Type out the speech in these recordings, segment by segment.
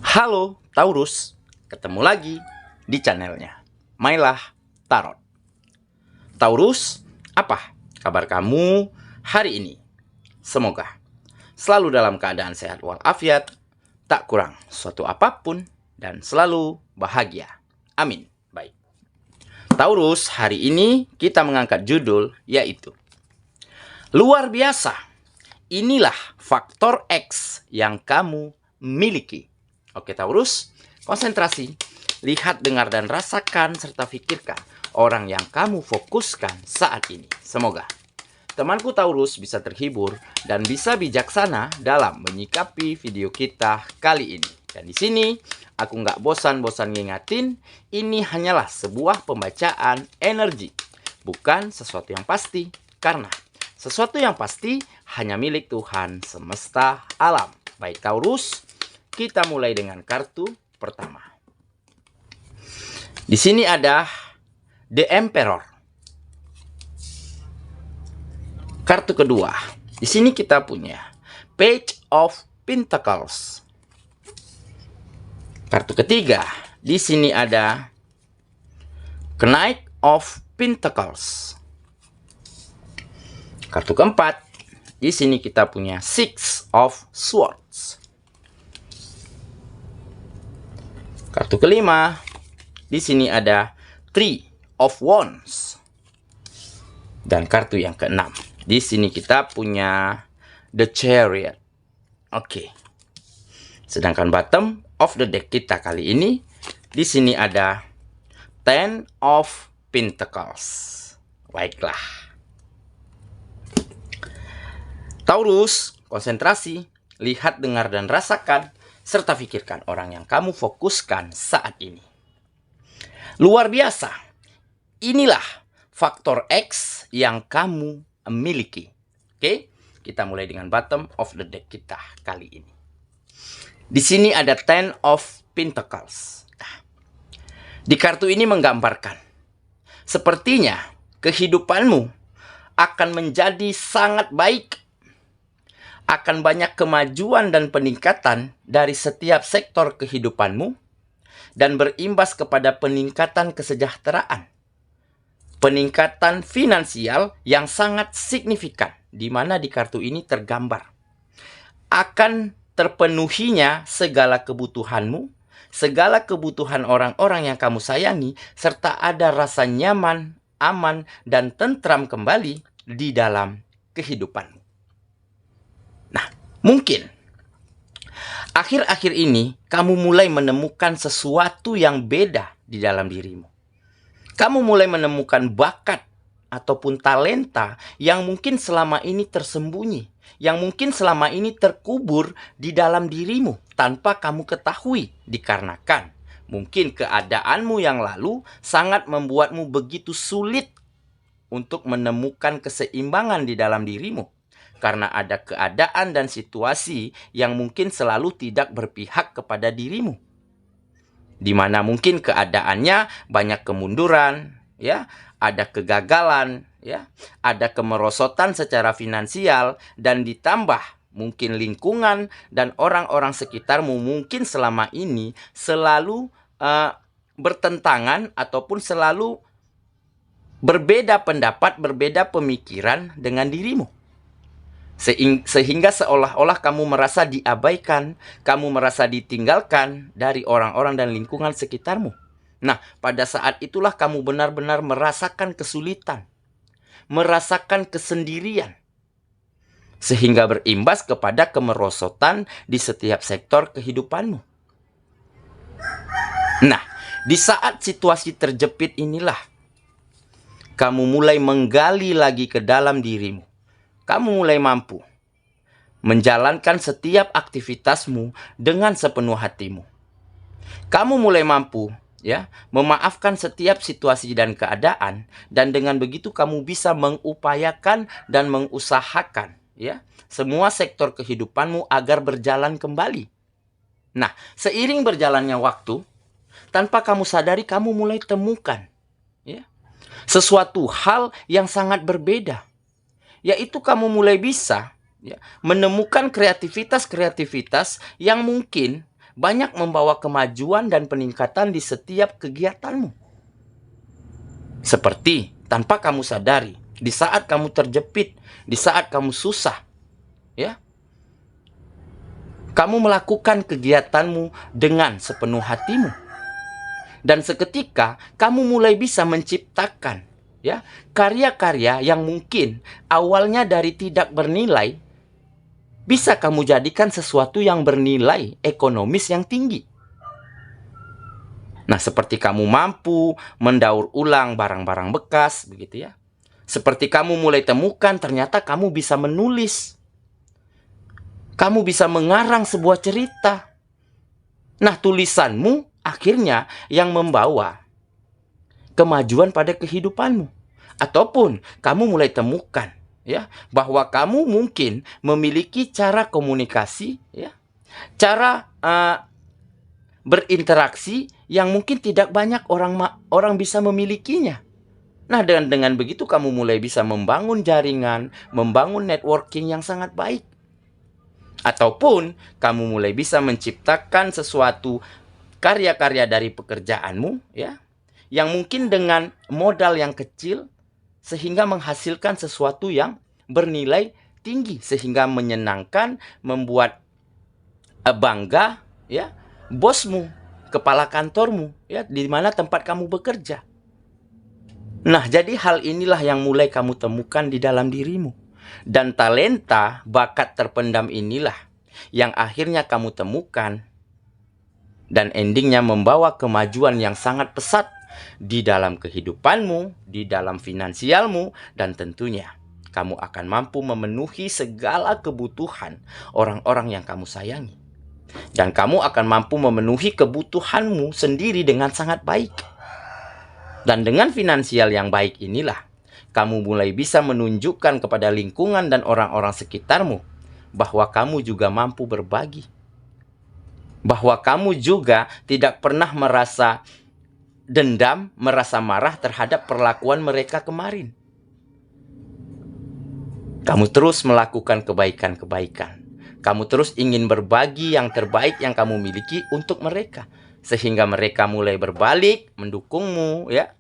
Halo Taurus, ketemu lagi di channelnya Mailah Tarot. Taurus, apa kabar kamu hari ini? Semoga selalu dalam keadaan sehat walafiat, tak kurang suatu apapun, dan selalu bahagia. Amin. Baik. Taurus, hari ini kita mengangkat judul yaitu luar biasa. Inilah faktor X yang kamu miliki. Oke Taurus, konsentrasi, lihat, dengar, dan rasakan, serta pikirkan orang yang kamu fokuskan saat ini. Semoga temanku Taurus bisa terhibur dan bisa bijaksana dalam menyikapi video kita kali ini. Dan di sini aku nggak bosan-bosan ngingatin, ini hanyalah sebuah pembacaan energi, bukan sesuatu yang pasti, karena sesuatu yang pasti hanya milik Tuhan semesta alam. Baik Taurus, kita mulai dengan kartu pertama. Di sini ada The Emperor. Kartu kedua. Di sini kita punya Page of Pentacles. Kartu ketiga. Di sini ada Knight of Pentacles. Kartu keempat. Di sini kita punya Six of Swords. Kartu kelima, di sini ada Three of Wands. Dan kartu yang keenam, di sini kita punya The Chariot. Oke. Sedangkan bottom of the deck kita kali ini, di sini ada Ten of Pentacles. Baiklah. Taurus, konsentrasi, lihat, dengar, dan rasakan, serta pikirkan orang yang kamu fokuskan saat ini. Luar biasa. Inilah faktor X yang kamu miliki. Oke, kita mulai dengan bottom of the deck kita kali ini. Di sini ada Ten of Pentacles. Nah, di kartu ini menggambarkan, sepertinya kehidupanmu akan menjadi sangat baik. Akan banyak kemajuan dan peningkatan dari setiap sektor kehidupanmu dan berimbas kepada peningkatan kesejahteraan. Peningkatan finansial yang sangat signifikan, di mana di kartu ini tergambar akan terpenuhinya segala kebutuhanmu, segala kebutuhan orang-orang yang kamu sayangi, serta ada rasa nyaman, aman, dan tentram kembali di dalam kehidupanmu. Nah, mungkin akhir-akhir ini kamu mulai menemukan sesuatu yang beda di dalam dirimu. Kamu mulai menemukan bakat ataupun talenta yang mungkin selama ini tersembunyi, yang mungkin selama ini terkubur di dalam dirimu tanpa kamu ketahui, dikarenakan mungkin keadaanmu yang lalu sangat membuatmu begitu sulit untuk menemukan keseimbangan di dalam dirimu. Karena ada keadaan dan situasi yang mungkin selalu tidak berpihak kepada dirimu. Di mana mungkin keadaannya banyak kemunduran, ya, ada kegagalan, ya, ada kemerosotan secara finansial, dan ditambah mungkin lingkungan dan orang-orang sekitarmu mungkin selama ini selalu bertentangan ataupun selalu berbeda pendapat, berbeda pemikiran dengan dirimu. Sehingga seolah-olah kamu merasa diabaikan, kamu merasa ditinggalkan dari orang-orang dan lingkungan sekitarmu. Nah, pada saat itulah kamu benar-benar merasakan kesulitan, merasakan kesendirian, sehingga berimbas kepada kemerosotan di setiap sektor kehidupanmu. Nah, di saat situasi terjepit inilah, kamu mulai menggali lagi ke dalam dirimu. Kamu mulai mampu menjalankan setiap aktivitasmu dengan sepenuh hatimu. Kamu mulai mampu, ya, memaafkan setiap situasi dan keadaan, dan dengan begitu kamu bisa mengupayakan dan mengusahakan, ya, semua sektor kehidupanmu agar berjalan kembali. Nah, seiring berjalannya waktu, tanpa kamu sadari kamu mulai temukan, ya, sesuatu hal yang sangat berbeda. Yaitu kamu mulai bisa, ya, menemukan kreativitas-kreativitas yang mungkin banyak membawa kemajuan dan peningkatan di setiap kegiatanmu. Seperti tanpa kamu sadari, di saat kamu terjepit, di saat kamu susah, ya, kamu melakukan kegiatanmu dengan sepenuh hatimu. Dan seketika kamu mulai bisa menciptakan, ya, karya-karya yang mungkin awalnya dari tidak bernilai, bisa kamu jadikan sesuatu yang bernilai ekonomis yang tinggi. Nah, seperti kamu mampu mendaur ulang barang-barang bekas, begitu ya. Seperti kamu mulai temukan ternyata kamu bisa menulis. Kamu bisa mengarang sebuah cerita. Nah, tulisanmu akhirnya yang membawa kemajuan pada kehidupanmu. Ataupun kamu mulai temukan, ya, bahwa kamu mungkin memiliki cara komunikasi, ya, cara berinteraksi yang mungkin tidak banyak orang bisa memilikinya. Nah, dengan begitu kamu mulai bisa membangun jaringan, membangun networking yang sangat baik. Ataupun kamu mulai bisa menciptakan sesuatu karya-karya dari pekerjaanmu, ya, yang mungkin dengan modal yang kecil sehingga menghasilkan sesuatu yang bernilai tinggi, sehingga menyenangkan, membuat bangga, ya, bosmu, kepala kantormu, ya, di mana tempat kamu bekerja. Nah, jadi hal inilah yang mulai kamu temukan di dalam dirimu. Dan talenta, bakat terpendam inilah yang akhirnya kamu temukan dan endingnya membawa kemajuan yang sangat pesat di dalam kehidupanmu, di dalam finansialmu, dan tentunya kamu akan mampu memenuhi segala kebutuhan orang-orang yang kamu sayangi. Dan kamu akan mampu memenuhi kebutuhanmu sendiri dengan sangat baik. Dan dengan finansial yang baik inilah, kamu mulai bisa menunjukkan kepada lingkungan dan orang-orang sekitarmu bahwa kamu juga mampu berbagi. Bahwa kamu juga tidak pernah merasa dendam, merasa marah terhadap perlakuan mereka kemarin. Kamu terus melakukan kebaikan-kebaikan. Kamu terus ingin berbagi yang terbaik yang kamu miliki untuk mereka. Sehingga mereka mulai berbalik mendukungmu, ya.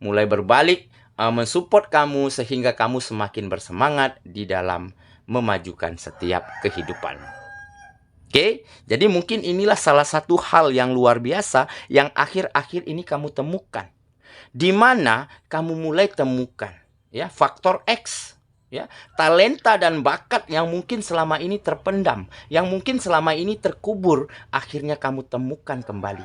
Mulai berbalik mensupport kamu sehingga kamu semakin bersemangat di dalam memajukan setiap kehidupan. Oke, jadi mungkin inilah salah satu hal yang luar biasa yang akhir-akhir ini kamu temukan. Di mana kamu mulai temukan, ya, faktor X. Ya, talenta dan bakat yang mungkin selama ini terpendam, yang mungkin selama ini terkubur, akhirnya kamu temukan kembali.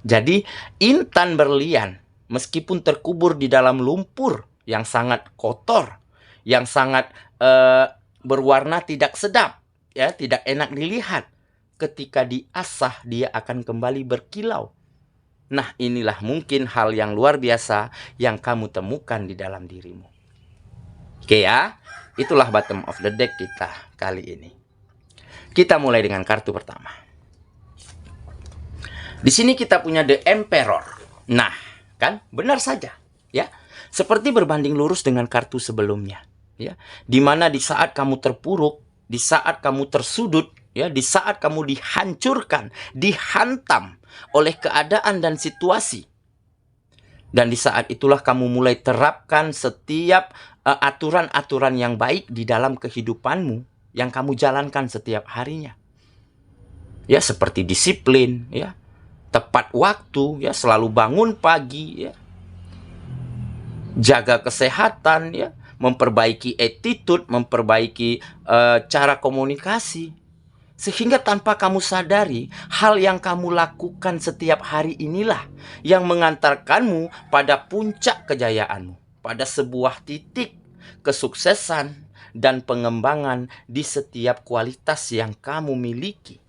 Jadi, intan berlian, meskipun terkubur di dalam lumpur yang sangat kotor, yang sangat berwarna tidak sedap, ya, tidak enak dilihat, ketika diasah dia akan kembali berkilau. Nah, inilah mungkin hal yang luar biasa yang kamu temukan di dalam dirimu. Oke ya, itulah bottom of the deck kita kali ini. Kita mulai dengan kartu pertama. Di sini kita punya The Emperor. Nah, kan benar saja, ya. Seperti berbanding lurus dengan kartu sebelumnya, ya. Di mana di saat kamu terpuruk, di saat kamu tersudut, ya, di saat kamu dihancurkan, dihantam oleh keadaan dan situasi. Dan di saat itulah kamu mulai terapkan setiap aturan-aturan yang baik di dalam kehidupanmu yang kamu jalankan setiap harinya. Ya, seperti disiplin, ya, tepat waktu, ya, selalu bangun pagi, ya, jaga kesehatan, ya, memperbaiki attitude, memperbaiki cara komunikasi. Sehingga tanpa kamu sadari, hal yang kamu lakukan setiap hari inilah yang mengantarkanmu pada puncak kejayaanmu, pada sebuah titik kesuksesan dan pengembangan di setiap kualitas yang kamu miliki.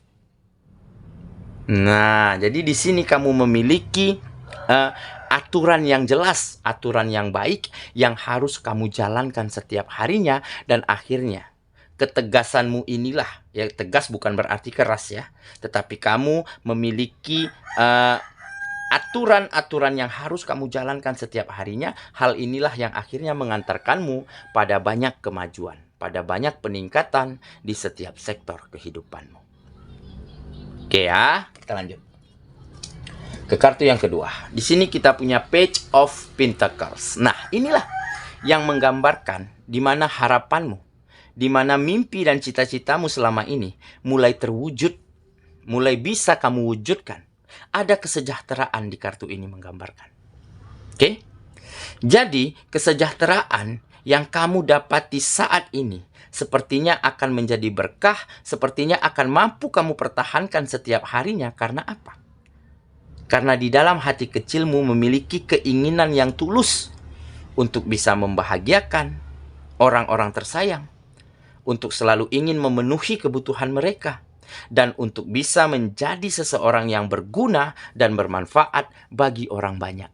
Nah, jadi di sini kamu memiliki aturan yang jelas, aturan yang baik yang harus kamu jalankan setiap harinya, dan akhirnya ketegasanmu inilah, ya, tegas bukan berarti keras, ya, tetapi kamu memiliki aturan-aturan yang harus kamu jalankan setiap harinya. Hal inilah yang akhirnya mengantarkanmu pada banyak kemajuan, pada banyak peningkatan di setiap sektor kehidupanmu. Oke ya, kita lanjut ke kartu yang kedua. Di sini kita punya Page of Pentacles. Nah, inilah yang menggambarkan di mana harapanmu, di mana mimpi dan cita-citamu selama ini mulai terwujud, mulai bisa kamu wujudkan. Ada kesejahteraan di kartu ini menggambarkan. Oke? Jadi, kesejahteraan yang kamu dapati saat ini sepertinya akan menjadi berkah, sepertinya akan mampu kamu pertahankan setiap harinya. Karena apa? Karena di dalam hati kecilmu memiliki keinginan yang tulus untuk bisa membahagiakan orang-orang tersayang, untuk selalu ingin memenuhi kebutuhan mereka, dan untuk bisa menjadi seseorang yang berguna dan bermanfaat bagi orang banyak.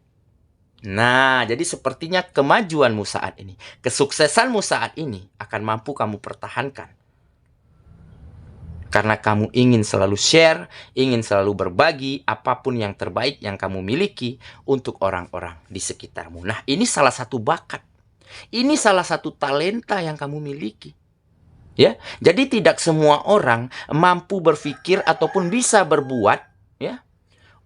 Nah, jadi sepertinya kemajuanmu saat ini, kesuksesanmu saat ini akan mampu kamu pertahankan. Karena kamu ingin selalu share, ingin selalu berbagi apapun yang terbaik yang kamu miliki untuk orang-orang di sekitarmu. Nah, ini salah satu bakat. Ini salah satu talenta yang kamu miliki. Ya, jadi tidak semua orang mampu berpikir ataupun bisa berbuat, ya,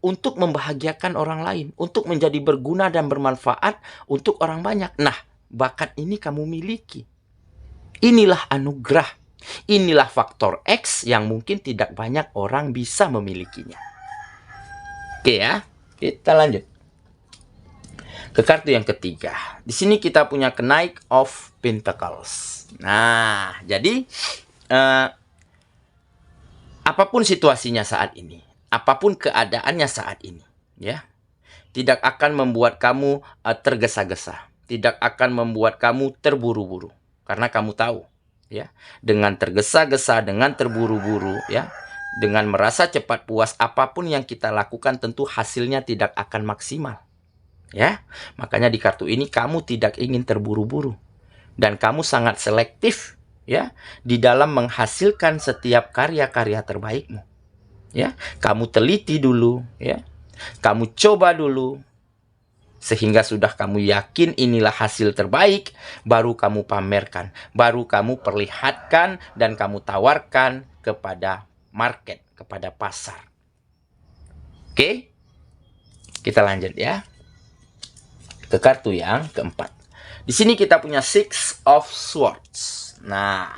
untuk membahagiakan orang lain, untuk menjadi berguna dan bermanfaat untuk orang banyak. Nah, bakat ini kamu miliki. Inilah anugerah. Inilah faktor X yang mungkin tidak banyak orang bisa memilikinya. Oke ya, kita lanjut ke kartu yang ketiga. Di sini kita punya Knight of Pentacles. Nah, jadi apapun situasinya saat ini, apapun keadaannya saat ini, ya, tidak akan membuat kamu tergesa-gesa, tidak akan membuat kamu terburu-buru, karena kamu tahu, ya, dengan tergesa-gesa, dengan terburu-buru, ya, dengan merasa cepat puas, apapun yang kita lakukan tentu hasilnya tidak akan maksimal, ya. Makanya di kartu ini kamu tidak ingin terburu-buru dan kamu sangat selektif, ya, di dalam menghasilkan setiap karya-karya terbaikmu, ya. Kamu teliti dulu, ya, kamu coba dulu, sehingga sudah kamu yakin inilah hasil terbaik, baru kamu pamerkan, baru kamu perlihatkan dan kamu tawarkan kepada market, kepada pasar. Oke, kita lanjut ya ke kartu yang keempat. Di sini kita punya Six of Swords. Nah,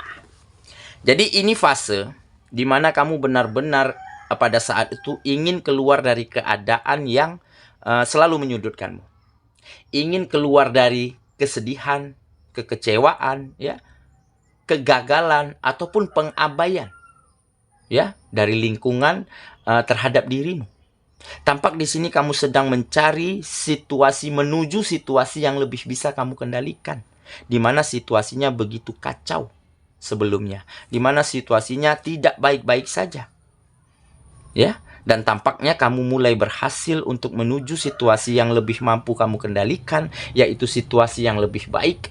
jadi ini fase di mana kamu benar-benar pada saat itu ingin keluar dari keadaan yang selalu menyudutkanmu. Ingin keluar dari kesedihan, kekecewaan, ya, kegagalan ataupun pengabaian, ya, dari lingkungan terhadap dirimu. Tampak di sini kamu sedang mencari situasi, menuju situasi yang lebih bisa kamu kendalikan, di mana situasinya begitu kacau sebelumnya, di mana situasinya tidak baik-baik saja, ya. Dan tampaknya kamu mulai berhasil untuk menuju situasi yang lebih mampu kamu kendalikan, yaitu situasi yang lebih baik,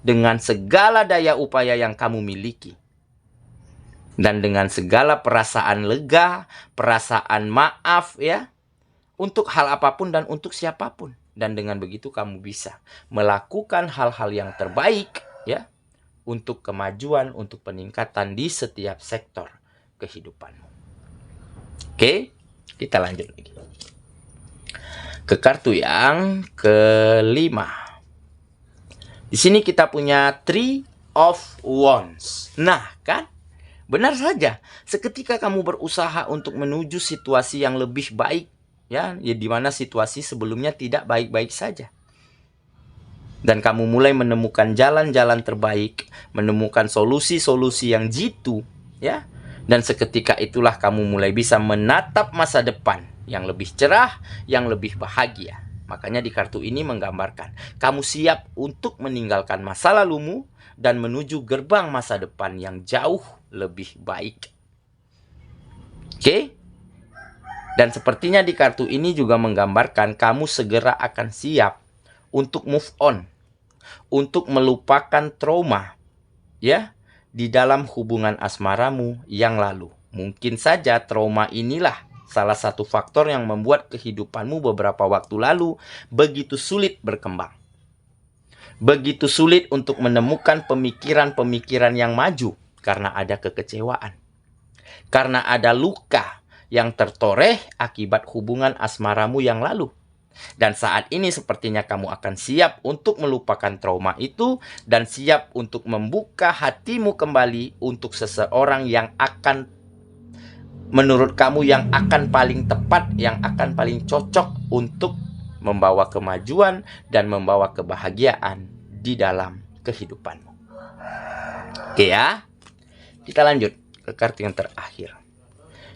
dengan segala daya upaya yang kamu miliki. Dan dengan segala perasaan lega, perasaan maaf, ya, untuk hal apapun dan untuk siapapun. Dan dengan begitu kamu bisa melakukan hal-hal yang terbaik, ya, untuk kemajuan, untuk peningkatan di setiap sektor kehidupanmu. Oke, kita lanjut lagi ke kartu yang kelima. Di sini kita punya Three of Wands. Nah, kan? Benar saja, seketika kamu berusaha untuk menuju situasi yang lebih baik, ya, di mana situasi sebelumnya tidak baik-baik saja. Dan kamu mulai menemukan jalan-jalan terbaik, menemukan solusi-solusi yang jitu, ya. Dan seketika itulah kamu mulai bisa menatap masa depan yang lebih cerah, yang lebih bahagia. Makanya di kartu ini menggambarkan kamu siap untuk meninggalkan masa lalumu dan menuju gerbang masa depan yang jauh lebih baik. Oke? Dan sepertinya di kartu ini juga menggambarkan kamu segera akan siap untuk move on, untuk melupakan trauma, ya, di dalam hubungan asmaramu yang lalu. Mungkin saja trauma inilah salah satu faktor yang membuat kehidupanmu beberapa waktu lalu begitu sulit berkembang. Begitu sulit untuk menemukan pemikiran-pemikiran yang maju karena ada kekecewaan. Karena ada luka yang tertoreh akibat hubungan asmaramu yang lalu. Dan saat ini sepertinya kamu akan siap untuk melupakan trauma itu dan siap untuk membuka hatimu kembali untuk seseorang yang akan, menurut kamu, yang akan paling tepat, yang akan paling cocok untuk membawa kemajuan dan membawa kebahagiaan di dalam kehidupanmu. Oke ya, kita lanjut ke kartu yang terakhir.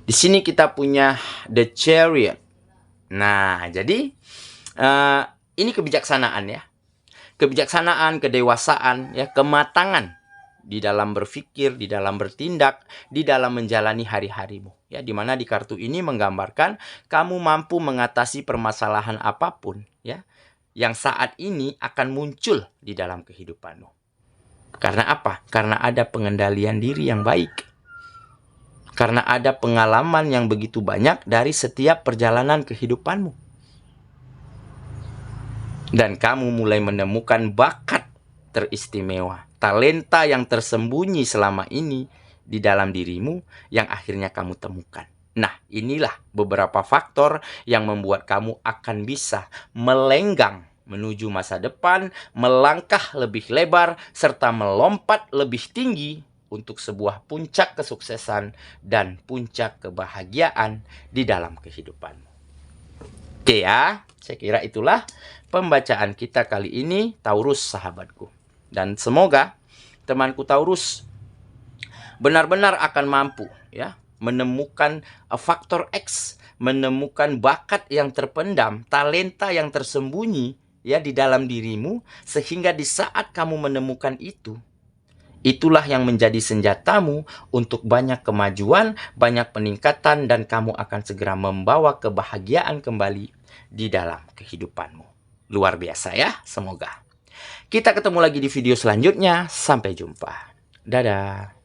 Di sini kita punya The Chariot. Nah, jadi ini kebijaksanaan ya. Kebijaksanaan, kedewasaan, ya, kematangan di dalam berpikir, di dalam bertindak, di dalam menjalani hari-harimu. Ya, di mana di kartu ini menggambarkan kamu mampu mengatasi permasalahan apapun, ya, yang saat ini akan muncul di dalam kehidupanmu. Karena apa? Karena ada pengendalian diri yang baik. Karena ada pengalaman yang begitu banyak dari setiap perjalanan kehidupanmu. Dan kamu mulai menemukan bakat teristimewa, talenta yang tersembunyi selama ini di dalam dirimu yang akhirnya kamu temukan. Nah, inilah beberapa faktor yang membuat kamu akan bisa melenggang menuju masa depan, melangkah lebih lebar, serta melompat lebih tinggi untuk sebuah puncak kesuksesan dan puncak kebahagiaan di dalam kehidupanmu. Oke ya, saya kira itulah pembacaan kita kali ini, Taurus sahabatku. Dan semoga temanku Taurus benar-benar akan mampu ya menemukan faktor X, menemukan bakat yang terpendam, talenta yang tersembunyi ya di dalam dirimu, sehingga di saat kamu menemukan itu, itulah yang menjadi senjatamu untuk banyak kemajuan, banyak peningkatan, dan kamu akan segera membawa kebahagiaan kembali di dalam kehidupanmu. Luar biasa ya, semoga. Kita ketemu lagi di video selanjutnya. Sampai jumpa. Dadah.